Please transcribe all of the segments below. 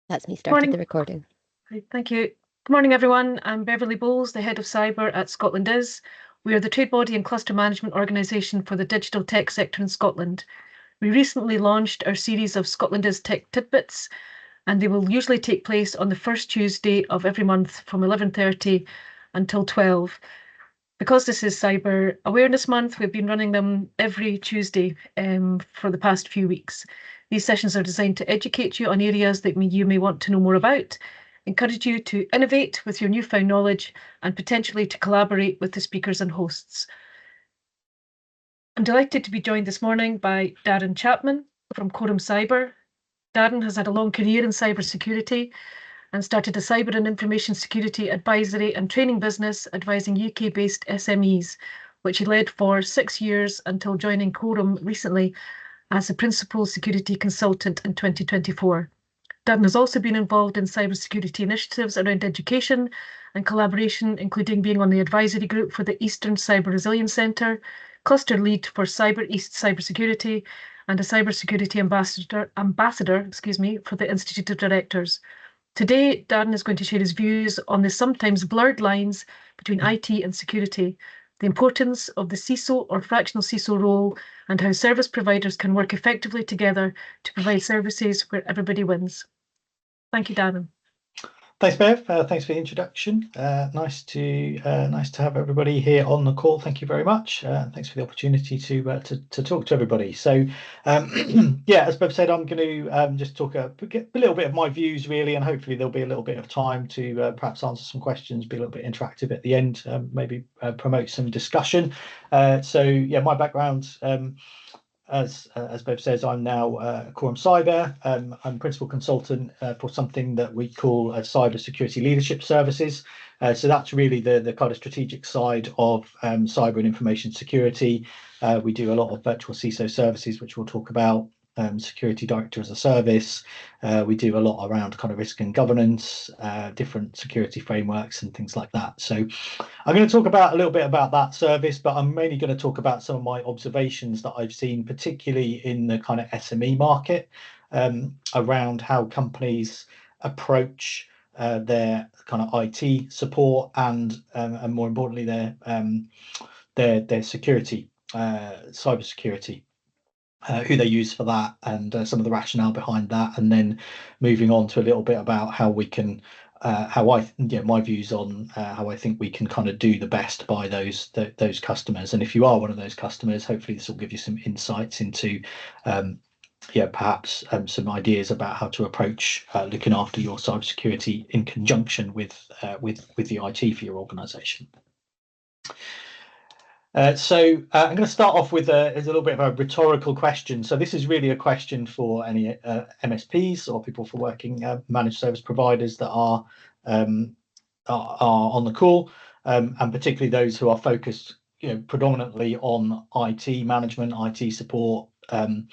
That's me Good started morning. the recording. Great, thank you. Good morning, everyone. I'm Beverly Bowles, the Head of Cyber at ScotlandIS. We are the trade body and cluster management organisation for the digital tech sector in Scotland. We recently launched our series of ScotlandIS Tech Tidbits, and they will usually take place on the first Tuesday of every month from 11:30 until 12. Because this is Cyber Awareness Month, we've been running them every Tuesday for the past few weeks. These sessions are designed to educate you on areas that you may want to know more about, encourage you to innovate with your newfound knowledge, and potentially to collaborate with the speakers and hosts. I'm delighted to be joined this morning by Darren Chapman from Quorum Cyber. Darren has had a long career in cybersecurity and started a cyber and information security advisory and training business advising UK-based SMEs, which he led for 6 years until joining Quorum recently as a principal security consultant in 2024. Darren has also been involved in cybersecurity initiatives around education and collaboration, including being on the advisory group for the Eastern Cyber Resilience Centre, cluster lead for Cyber East Cybersecurity, and a cybersecurity ambassador for the Institute of Directors. Today, Darren is going to share his views on the sometimes blurred lines between IT and security, the importance of the CISO or fractional CISO role, and how service providers can work effectively together to provide services where everybody wins. Thank you, Darren. Thanks, Bev. Thanks for the introduction. Nice to have everybody here on the call. Thank you very much. Thanks for the opportunity to talk to everybody. So, yeah, as Bev said, I'm going to just get a little bit of my views really, and hopefully there'll be a little bit of time to perhaps answer some questions, be a little bit interactive at the end, maybe promote some discussion. So, yeah, my background. As Bev says, I'm now Quorum Cyber. I'm principal consultant for something that we call cyber security leadership services. So that's really the kind of strategic side of cyber and information security. We do a lot of virtual CISO services, which we'll talk about. Security Director as a service. We do a lot around kind of risk and governance, different security frameworks and things like that. So I'm going to talk about a little bit about that service, but I'm mainly going to talk about some of my observations that I've seen, particularly in the kind of SME market, around how companies approach their kind of IT support and more importantly their security, cyber security. Who they use for that and some of the rationale behind that, and then moving on to a little bit about how we can my views on how I think we can kind of do the best by those customers. And if you are one of those customers, hopefully this will give you some insights into perhaps some ideas about how to approach looking after your cybersecurity in conjunction with the IT for your organization. So I'm going to start off with a little bit of a rhetorical question. So this is really a question for any MSPs or people for working managed service providers that are on the call, and particularly those who are focused, predominantly on IT management, IT support, and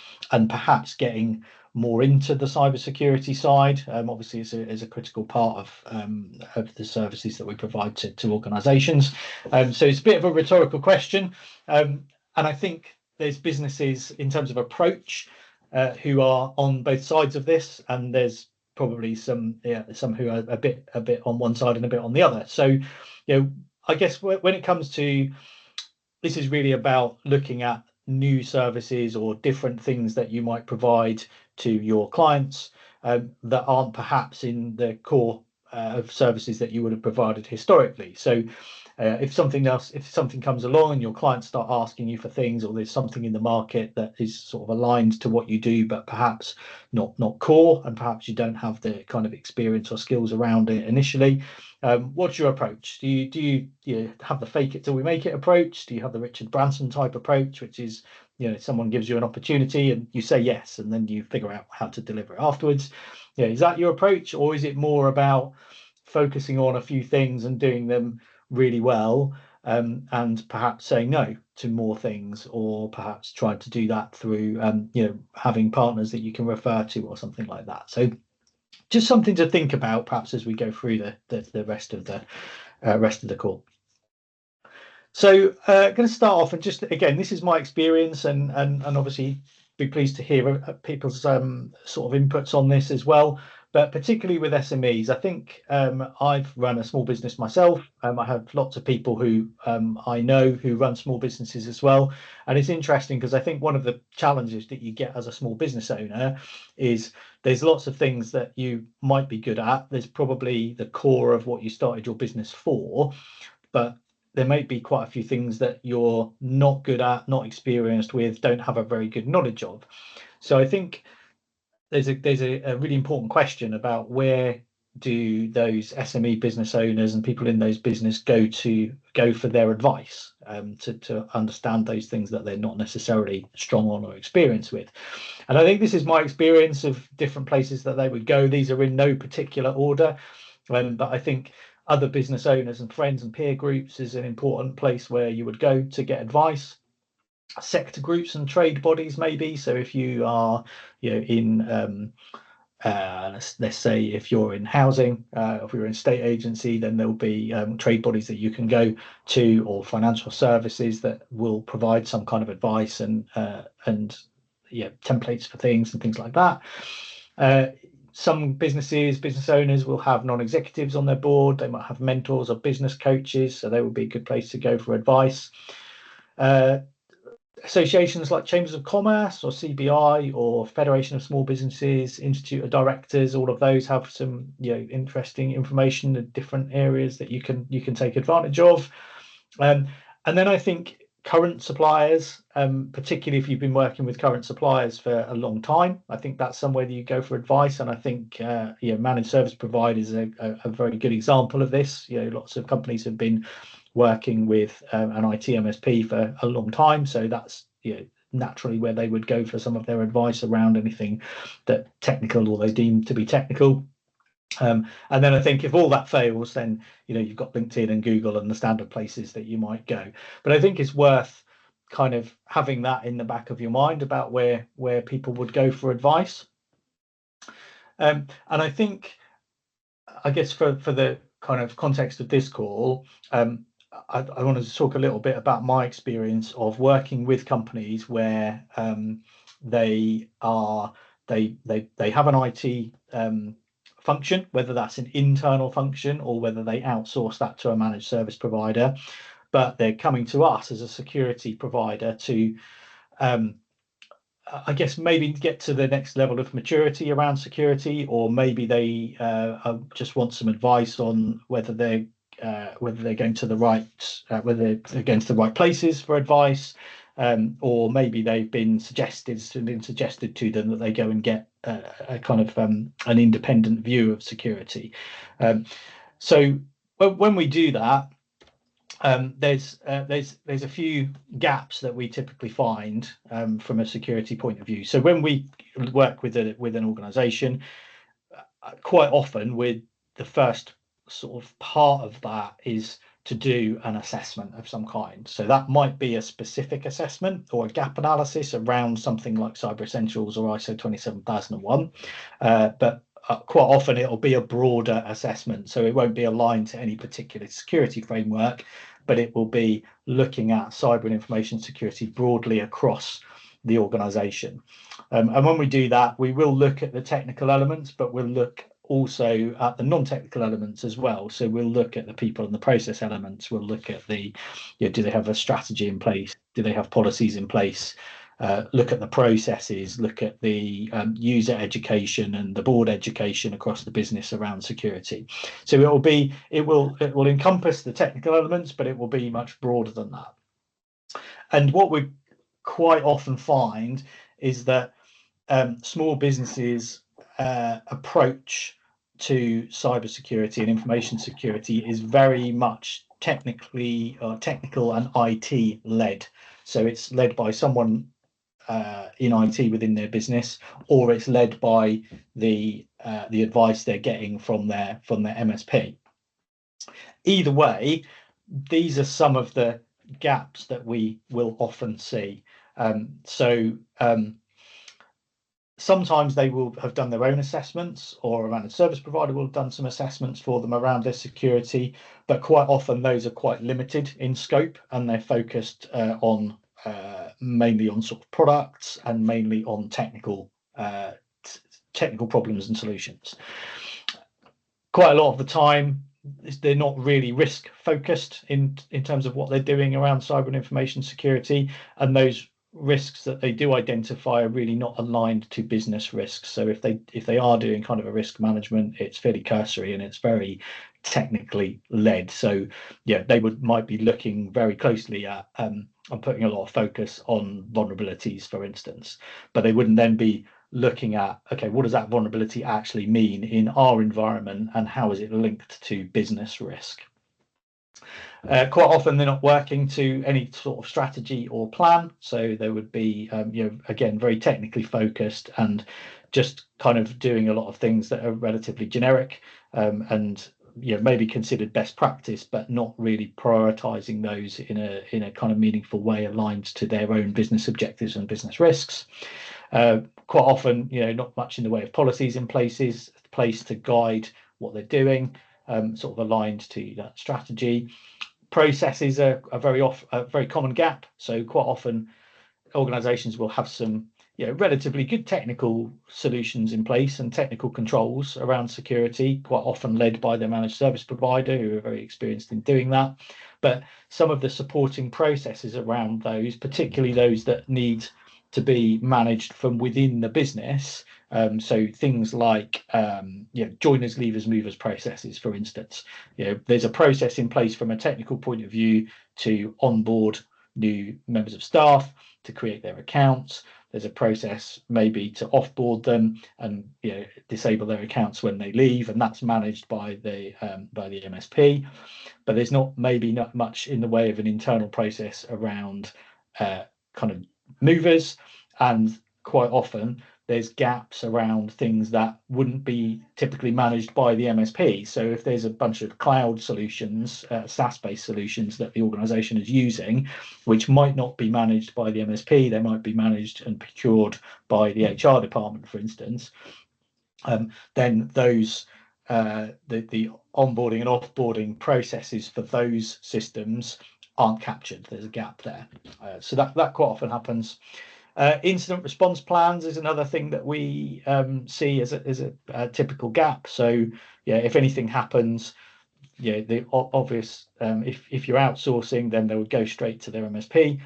perhaps getting more into the cybersecurity side. Obviously, is a critical part of the services that we provide to organisations. So it's a bit of a rhetorical question, and I think there's businesses in terms of approach who are on both sides of this, and there's probably some who are a bit on one side and a bit on the other. So, I guess when it comes to this, is really about looking at new services or different things that you might provide to your clients that aren't perhaps in the core of services that you would have provided historically. So if something comes along and your clients start asking you for things, or there's something in the market that is sort of aligned to what you do but perhaps not core, and perhaps you don't have the kind of experience or skills around it initially, what's your approach? Do you have the fake it till we make it approach? Do you have the Richard Branson type approach, which is, someone gives you an opportunity and you say yes, and then you figure out how to deliver it afterwards? Is that your approach, or is it more about focusing on a few things and doing them really well, and perhaps saying no to more things, or perhaps trying to do that through having partners that you can refer to or something like that? So just something to think about perhaps as we go through the rest of the call. So going to start off, and just again, this is my experience, and obviously be pleased to hear people's sort of inputs on this as well. But particularly with SMEs, I think I've run a small business myself. I have lots of people who I know who run small businesses as well. And it's interesting because I think one of the challenges that you get as a small business owner is there's lots of things that you might be good at. There's probably the core of what you started your business for, but there may be quite a few things that you're not good at, not experienced with, don't have a very good knowledge of. So I think there's a really important question about where do those SME business owners and people in those business go for their advice, to understand those things that they're not necessarily strong on or experienced with. And I think this is my experience of different places that they would go. These are in no particular order, but I think other business owners and friends and peer groups is an important place where you would go to get advice. Sector groups and trade bodies, maybe. So if you are, in let's say if you're in housing, if you're in state agency, then there'll be trade bodies that you can go to, or financial services that will provide some kind of advice and templates for things and things like that. Some business owners will have non-executives on their board. They might have mentors or business coaches, so they would be a good place to go for advice. Associations like Chambers of Commerce or CBI or Federation of Small Businesses, Institute of Directors, all of those have some interesting information in different areas that you can take advantage of. And then I think current suppliers, particularly if you've been working with current suppliers for a long time, I think that's somewhere that you go for advice. And I think managed service providers are a very good example of this. Lots of companies have been working with an IT MSP for a long time, so that's naturally where they would go for some of their advice around anything that technical or they deem to be technical. And then I think if all that fails, then you've got LinkedIn and Google and the standard places that you might go. But I think it's worth kind of having that in the back of your mind about where people would go for advice. And I think, I guess for the kind of context of this call, I wanted to talk a little bit about my experience of working with companies where they have an IT function, whether that's an internal function or whether they outsource that to a managed service provider, but they're coming to us as a security provider to I guess maybe get to the next level of maturity around security, or maybe they just want some advice on whether they're going to the right places for advice, or maybe they've been suggested to them that they go and get a kind of an independent view of security. So when we do that, there's a few gaps that we typically find from a security point of view. So when we work with an organization, quite often the first sort of part of that is to do an assessment of some kind. So that might be a specific assessment or a gap analysis around something like Cyber Essentials or ISO 27001, but quite often it'll be a broader assessment. So it won't be aligned to any particular security framework, but it will be looking at cyber and information security broadly across the organization. And when we do that, we will look at the technical elements, but we'll look also at the non-technical elements as well. So we'll look at the people and the process elements. We'll look at do they have a strategy in place? Do they have policies in place? Look at the processes, look at the user education and the board education across the business around security. So it will encompass the technical elements, but it will be much broader than that. And what we quite often find is that small businesses approach to cybersecurity and information security is very much technical and IT led. So it's led by someone in IT within their business, or it's led by the advice they're getting from their MSP. Either way, these are some of the gaps that we will often see. Sometimes they will have done their own assessments, or a managed service provider will have done some assessments for them around their security, but quite often those are quite limited in scope, and they're focused mainly on sort of products and mainly on technical technical problems and solutions. Quite a lot of the time, they're not really risk focused in terms of what they're doing around cyber and information security, and those risks that they do identify are really not aligned to business risks. So if they are doing kind of a risk management, it's fairly cursory and it's very technically led. So yeah, they might be looking very closely at and putting a lot of focus on vulnerabilities, for instance, but they wouldn't then be looking at, okay, what does that vulnerability actually mean in our environment and how is it linked to business risk? Quite often they're not working to any sort of strategy or plan, so they would be, again, very technically focused and just kind of doing a lot of things that are relatively generic and maybe considered best practice, but not really prioritizing those in a kind of meaningful way aligned to their own business objectives and business risks. Quite often, not much in the way of policies in place to guide what they're doing, sort of aligned to that strategy. Processes are a very common gap. So quite often, organisations will have some relatively good technical solutions in place and technical controls around security, quite often led by their managed service provider, who are very experienced in doing that. But some of the supporting processes around those, particularly those that need to be managed from within the business, so things like joiners, leavers, movers processes, for instance. There's a process in place from a technical point of view to onboard new members of staff, to create their accounts. There's a process maybe to offboard them and disable their accounts when they leave, and that's managed by the MSP. But there's not much in the way of an internal process around kind of movers, and quite often there's gaps around things that wouldn't be typically managed by the MSP. So if there's a bunch of cloud solutions, SaaS-based solutions that the organisation is using, which might not be managed by the MSP, they might be managed and procured by the HR department, for instance, then those the onboarding and offboarding processes for those systems aren't captured. There's a gap there. So that quite often happens. Incident response plans is another thing that we see as a typical gap. So if anything happens, the obvious, if you're outsourcing, then they would go straight to their MSP,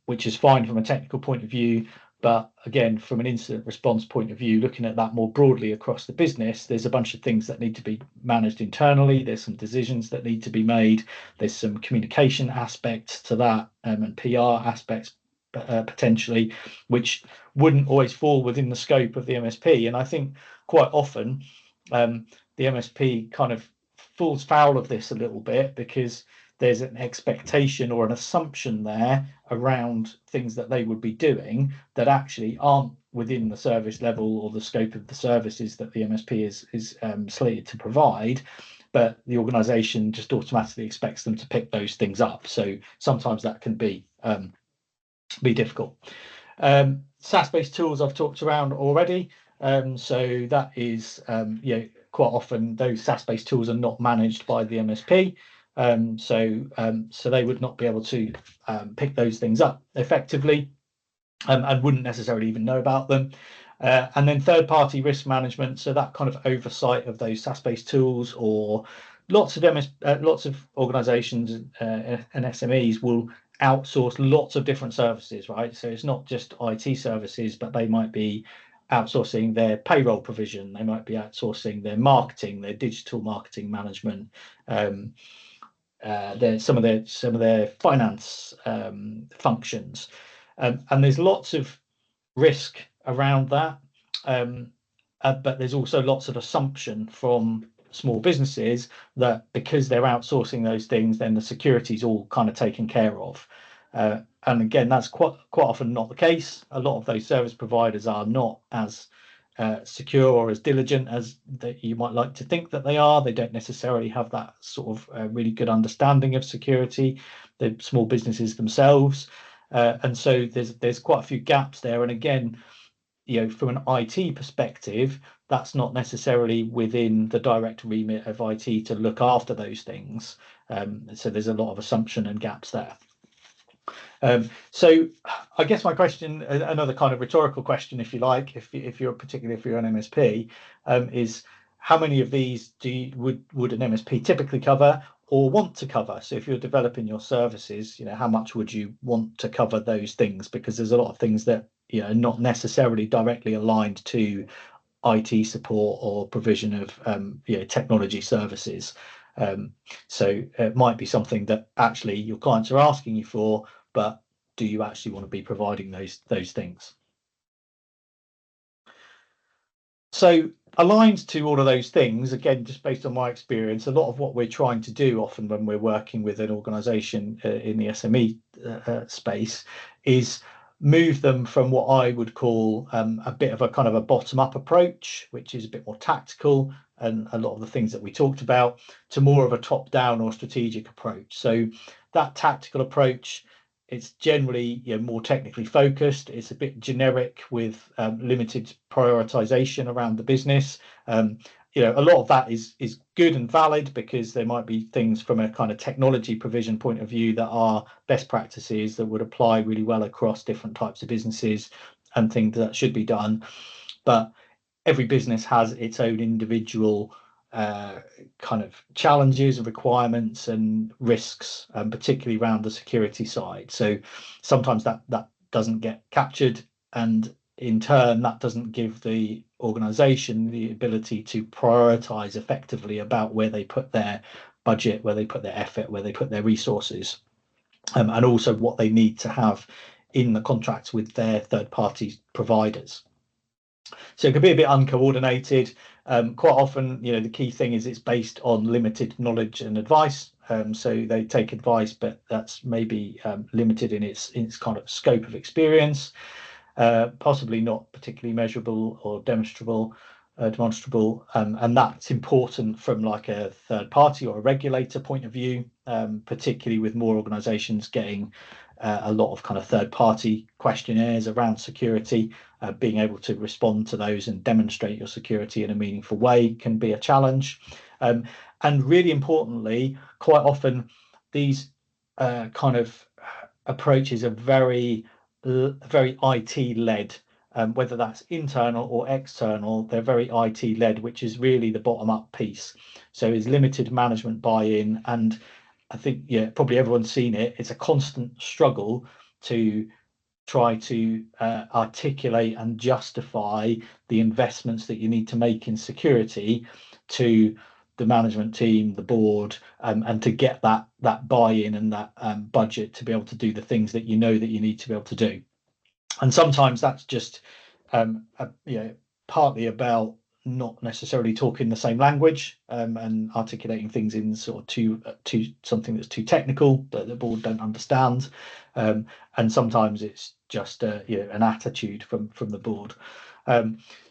which is fine from a technical point of view. But again, from an incident response point of view, looking at that more broadly across the business, there's a bunch of things that need to be managed internally. There's some decisions that need to be made. There's some communication aspects to that and PR aspects potentially, which wouldn't always fall within the scope of the MSP. And I think quite often the MSP kind of falls foul of this a little bit, because there's an expectation or an assumption there around things that they would be doing that actually aren't within the service level or the scope of the services that the MSP is slated to provide, but the organisation just automatically expects them to pick those things up. So sometimes that can be difficult. SaaS-based tools I've talked around already. So that is, quite often those SaaS-based tools are not managed by the MSP. So they would not be able to pick those things up effectively and wouldn't necessarily even know about them. And then third-party risk management, so that kind of oversight of those SaaS-based tools, or lots of organizations and SMEs will outsource lots of different services, right? So it's not just IT services, but they might be outsourcing their payroll provision, they might be outsourcing their marketing, their digital marketing management, some of their finance functions, and there's lots of risk around that, but there's also lots of assumption from small businesses that because they're outsourcing those things, then the security is all kind of taken care of. And again, that's quite often not the case. A lot of those service providers are not as secure or as diligent as you might like to think that they are. They don't necessarily have that sort of really good understanding of security, the small businesses themselves. And so there's quite a few gaps there. And again, from an IT perspective, that's not necessarily within the direct remit of IT to look after those things. So there's a lot of assumption and gaps there. So I guess my question, another kind of rhetorical question, if you like, if you're particularly if you're an MSP, is how many of these would an MSP typically cover or want to cover? So if you're developing your services, how much would you want to cover those things? Because there's a lot of things that are not necessarily directly aligned to IT support or provision of technology services. So it might be something that actually your clients are asking you for, but do you actually want to be providing those things? So aligned to all of those things, again, just based on my experience, a lot of what we're trying to do often when we're working with an organization in the SME space is move them from what I would call a bit of a kind of a bottom-up approach, which is a bit more tactical, and a lot of the things that we talked about, to more of a top-down or strategic approach. So that tactical approach, it's generally more technically focused. It's a bit generic with limited prioritization around the business. A lot of that is good and valid because there might be things from a kind of technology provision point of view that are best practices that would apply really well across different types of businesses and things that should be done. But every business has its own individual kind of challenges and requirements and risks, particularly around the security side. So sometimes that doesn't get captured, and in turn that doesn't give the organization the ability to prioritize effectively about where they put their budget, where they put their effort, where they put their resources, and also what they need to have in the contracts with their third-party providers. So it can be a bit uncoordinated. Quite often, the key thing is it's based on limited knowledge and advice. So they take advice, but that's maybe limited in its kind of scope of experience, possibly not particularly measurable or demonstrable, and that's important from like a third party or a regulator point of view, particularly with more organizations getting a lot of kind of third party questionnaires around security. Being able to respond to those and demonstrate your security in a meaningful way can be a challenge. And really importantly, quite often these kind of approaches are very IT led, whether that's internal or external. They're very IT led, which is really the bottom up piece. So it's limited management buy-in, and I think probably everyone's seen it. It's a constant struggle to try to articulate and justify the investments that you need to make in security to the management team, the board, and to get that buy-in and that budget to be able to do the things that you need to be able to do. And sometimes that's just partly about not necessarily talking the same language, and articulating things in sort of to something that's too technical that the board don't understand, and sometimes it's just an attitude from the board.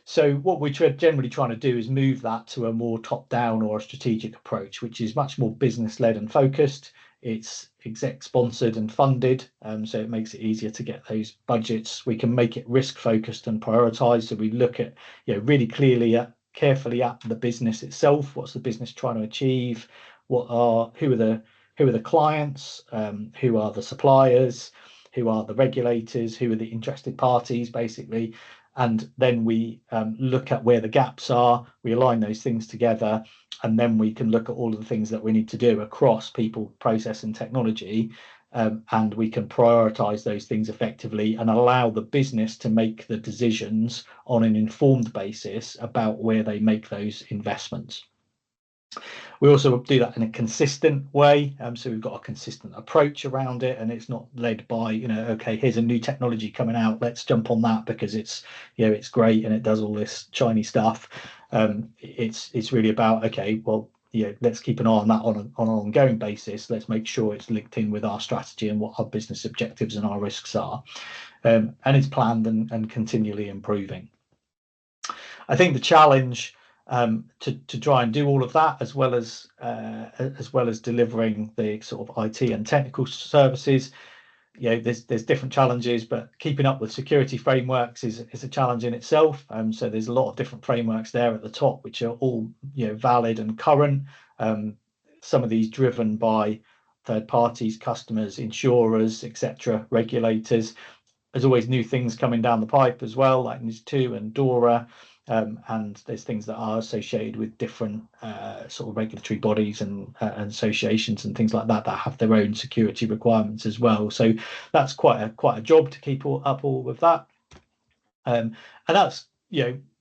So what we're generally trying to do is move that to a more top-down or a strategic approach, which is much more business-led and focused. It's exec sponsored and funded, so it makes it easier to get those budgets. We can make it risk focused and prioritized, so we look at really carefully at the business itself. What's the business trying to achieve? Who are the clients? Who are the suppliers? Who are the regulators? Who are the interested parties, basically? And then we look at where the gaps are, we align those things together, and then we can look at all of the things that we need to do across people, process, and technology, and we can prioritize those things effectively and allow the business to make the decisions on an informed basis about where they make those investments. We also do that in a consistent way, so we've got a consistent approach around it, and it's not led by okay, here's a new technology coming out, let's jump on that because it's it's great and it does all this shiny stuff. It's really about, okay, well, let's keep an eye on that on an ongoing basis. Let's make sure it's linked in with our strategy and what our business objectives and our risks are, and it's planned and continually improving. I think the challenge to try and do all of that, as well as delivering the sort of IT and technical services, there's different challenges, but keeping up with security frameworks is a challenge in itself. So there's a lot of different frameworks there at the top, which are all valid and current. Some of these driven by third parties, customers, insurers, etc., regulators. There's always new things coming down the pipe as well, like NIS2 and DORA, and there's things that are associated with different sort of regulatory bodies and associations and things like that that have their own security requirements as well. So that's quite a job to keep up all with that, and that's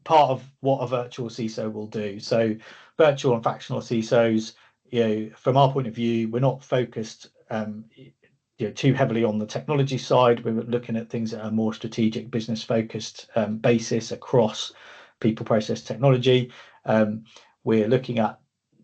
part of what a virtual CISO will do. So virtual and fractional CISOs, from our point of view, we're not focused too heavily on the technology side. We're looking at things at a more strategic, business focused basis across people, process, technology. We're looking at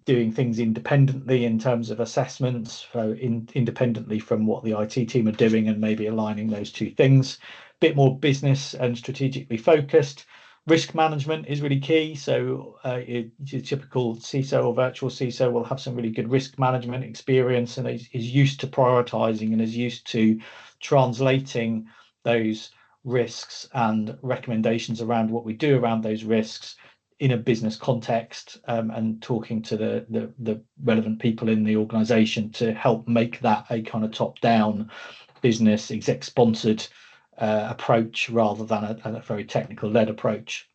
doing things independently in terms of assessments, so independently from what the IT team are doing, and maybe aligning those two things. A bit more business and strategically focused. Risk management is really key. So your typical CISO or virtual CISO will have some really good risk management experience and is used to prioritizing and is used to translating those risks and recommendations around what we do around those risks in a business context, and talking to the relevant people in the organization to help make that a kind of top-down business exec sponsored approach rather than a very technical led approach.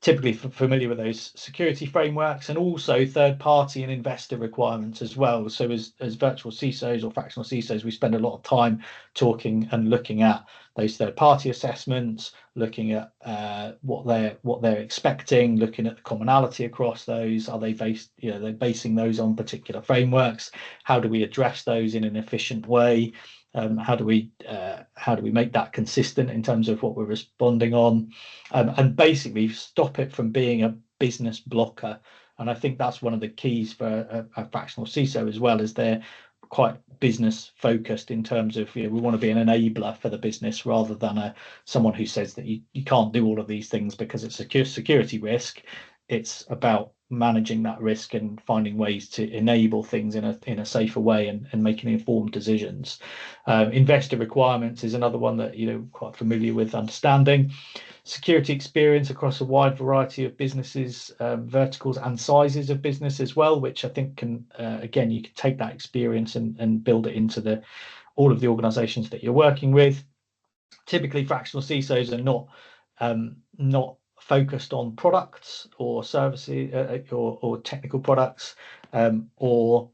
Typically familiar with those security frameworks, and also third party and investor requirements as well. So as virtual CISOs or fractional CISOs, we spend a lot of time talking and looking at those third party assessments, looking at what they're expecting, looking at the commonality across those. Are they based, they're basing those on particular frameworks? How do we address those in an efficient way? How do we make that consistent in terms of what we're responding on, and basically stop it from being a business blocker? And I think that's one of the keys for a fractional CISO as well, is they're quite business focused in terms of we want to be an enabler for the business rather than someone who says that you can't do all of these things because it's a security risk. It's about managing that risk and finding ways to enable things in a safer way and making informed decisions. Investor requirements is another one that quite familiar with understanding. Security experience across a wide variety of businesses, verticals and sizes of business as well, which I think can again, you can take that experience and build it into all of the organizations that you're working with. Typically fractional CISOs are not focused on products or services or technical products, or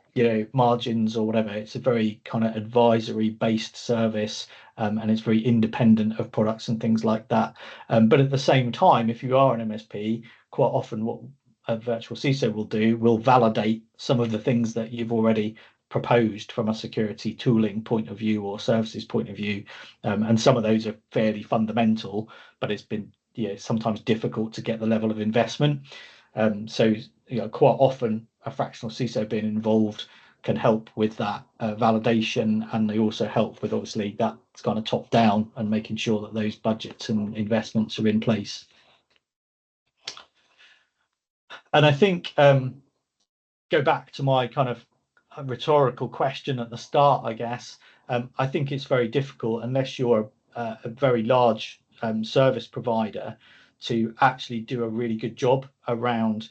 margins or whatever. It's a very kind of advisory based service, and it's very independent of products and things like that. But at the same time, if you are an MSP, quite often what a virtual CISO will validate some of the things that you've already proposed from a security tooling point of view or services point of view, and some of those are fairly fundamental, but it's been sometimes difficult to get the level of investment. So quite often a fractional CISO being involved can help with that validation, and they also help with obviously that kind of top down and making sure that those budgets and investments are in place. And I think go back to my kind of rhetorical question at the start, I guess. I think it's very difficult unless you're a very large service provider to actually do a really good job around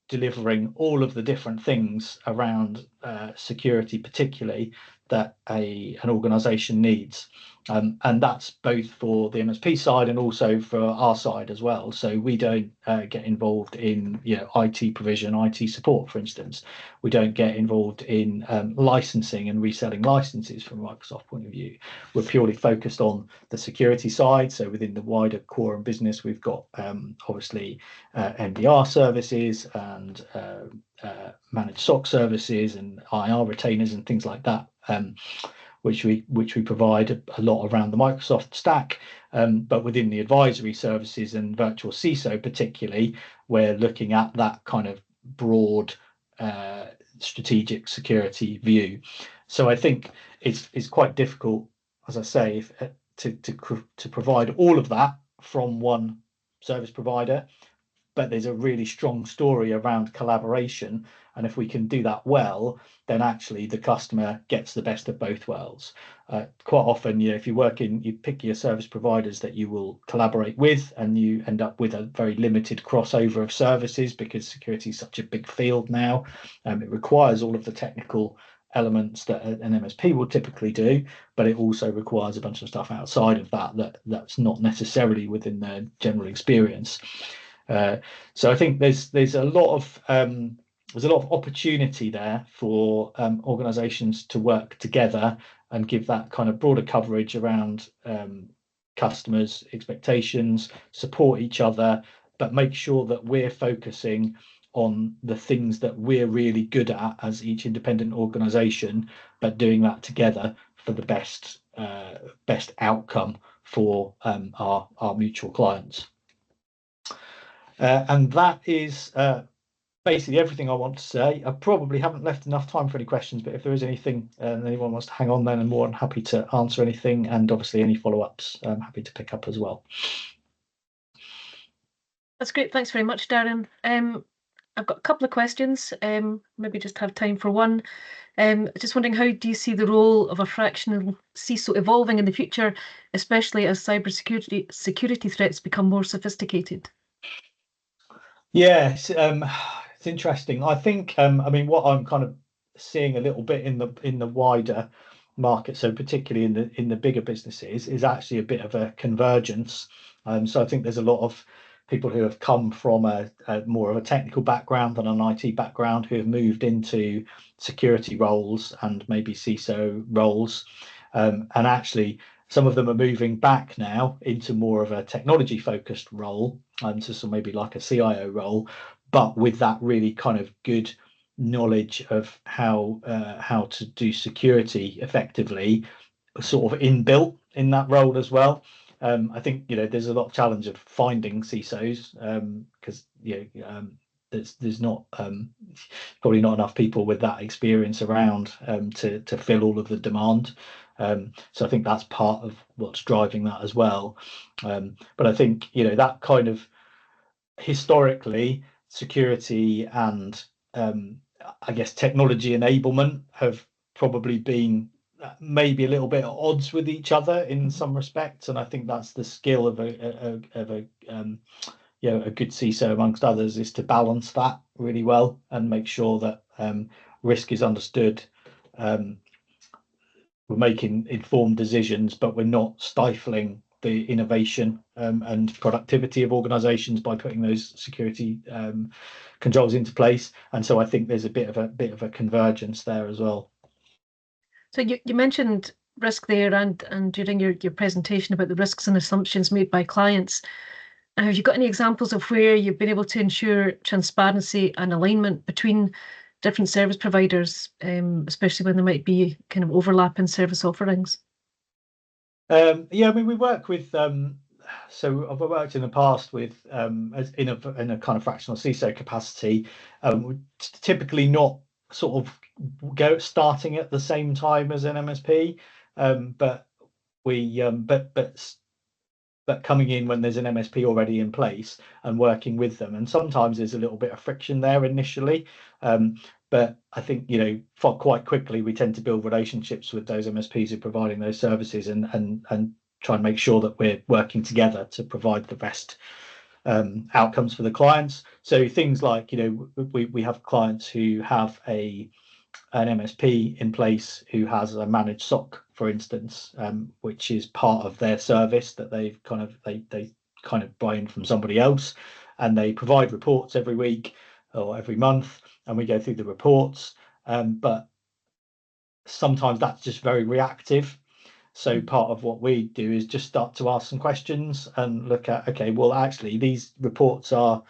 delivering all of the different things around security, particularly that an organization needs, and that's both for the MSP side and also for our side as well. So we don't get involved in IT provision, IT support, for instance. We don't get involved in licensing and reselling licenses from a Microsoft point of view. We're purely focused on the security side. So within the wider Quorum business, we've got obviously MDR services and managed SOC services and IR retainers and things like that, which we provide a lot around the Microsoft stack. But within the advisory services and virtual CISO particularly, we're looking at that kind of broad strategic security view. So I think it's quite difficult, as I say, to provide all of that from one service provider. But there's a really strong story around collaboration, and if we can do that well, then actually the customer gets the best of both worlds. Quite often, if you pick your service providers that you will collaborate with, and you end up with a very limited crossover of services because security is such a big field now. It requires all of the technical elements that an MSP will typically do, but it also requires a bunch of stuff outside of that's not necessarily within their general experience. So I think there's a lot of opportunity there for organizations to work together and give that kind of broader coverage around customers' expectations, support each other, but make sure that we're focusing on the things that we're really good at as each independent organization, but doing that together for the best outcome for our mutual clients. And that is basically everything I want to say. I probably haven't left enough time for any questions, but if there is anything anyone wants to hang on, then I'm more than happy to answer anything, and obviously any follow-ups I'm happy to pick up as well. That's great. Thanks very much, Darren. I've got a couple of questions. Maybe just have time for one. Just wondering, how do you see the role of a fractional CISO evolving in the future, especially as cybersecurity threats become more sophisticated? Yes, it's interesting. I think I mean, what I'm kind of seeing a little bit in the wider market, so particularly in the bigger businesses, is actually a bit of a convergence. So I think there's a lot of people who have come from a more of a technical background than an IT background, who have moved into security roles and maybe CISO roles, and actually some of them are moving back now into more of a technology focused role, so maybe like a CIO role, but with that really kind of good knowledge of how to do security effectively, sort of inbuilt in that role as well. I think there's a lot of challenge of finding CISOs because there's not probably not enough people with that experience around to fill all of the demand. So I think that's part of what's driving that as well. But I think that kind of historically security and I guess technology enablement have probably been maybe a little bit at odds with each other in some respects, and I think that's the skill of a good CISO amongst others, is to balance that really well and make sure that risk is understood. We're making informed decisions, but we're not stifling the innovation and productivity of organizations by putting those security controls into place. And so I think there's a bit of a convergence there as well. So you mentioned risk there, and during your presentation about the risks and assumptions made by clients. Have you got any examples of where you've been able to ensure transparency and alignment between different service providers, especially when there might be kind of overlap in service offerings? Yeah, I mean, we work with so I've worked in the past with in a kind of fractional CISO capacity, typically not sort of starting at the same time as an MSP, but we but coming in when there's an MSP already in place and working with them. And sometimes there's a little bit of friction there initially. But I think, quite quickly we tend to build relationships with those MSPs who are providing those services and try and make sure that we're working together to provide the best outcomes for the clients. So things like, we have clients who have an MSP in place who has a managed SOC, for instance, which is part of their service that they kind of buy in from somebody else, and they provide reports every week or every month, and we go through the reports. But sometimes that's just very reactive. So part of what we do is just start to ask some questions and look at, okay, well, actually, these reports are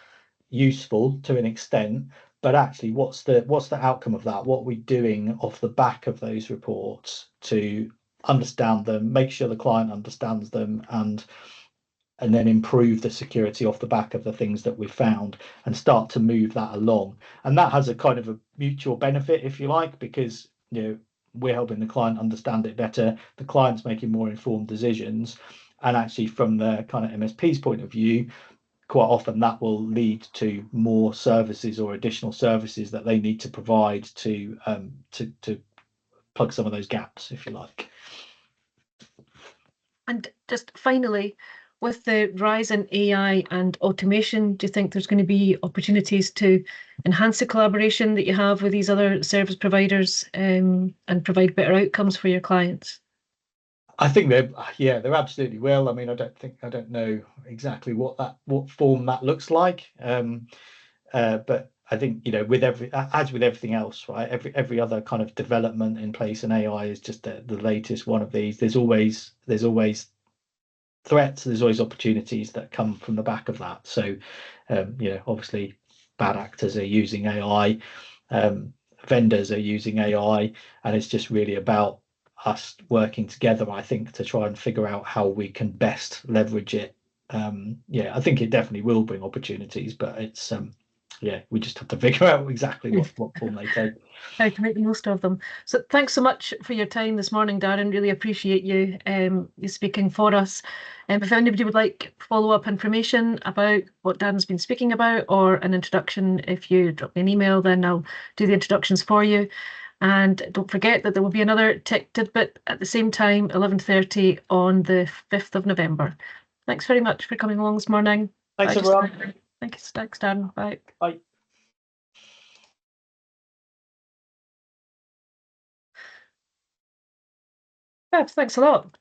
useful to an extent, but actually what's the outcome of that? What are we doing off the back of those reports to understand them, make sure the client understands them, and then improve the security off the back of the things that we've found, and start to move that along. And that has a kind of a mutual benefit, if you like, because we're helping the client understand it better, the client's making more informed decisions, and actually from the kind of MSP's point of view, quite often that will lead to more services or additional services that they need to provide to plug some of those gaps, if you like. And just finally, with the rise in AI and automation, do you think there's going to be opportunities to enhance the collaboration that you have with these other service providers and provide better outcomes for your clients? I think there absolutely will. I mean, I don't know exactly what form that looks like. But I think, you know, as with everything else, right? Every other kind of development in place in AI is just the latest one of these. There's always threats, there's always opportunities that come from the back of that. So, you know, obviously bad actors are using AI, vendors are using AI, and it's just really about us working together, I think, to try and figure out how we can best leverage it. Yeah, I think it definitely will bring opportunities, but it's yeah, we just have to figure out exactly what form they take. How to make the most of them. So thanks so much for your time this morning, Darren. Really appreciate you speaking for us. If anybody would like follow-up information about what Darren's been speaking about or an introduction, if you drop me an email, then I'll do the introductions for you. And don't forget that there will be another Tech Tidbit at the same time, 11:30 on the 5th of November. Thanks very much for coming along this morning. Thanks, Bye, everyone. Thanks, Darren. Bye. Bye. Thanks a lot.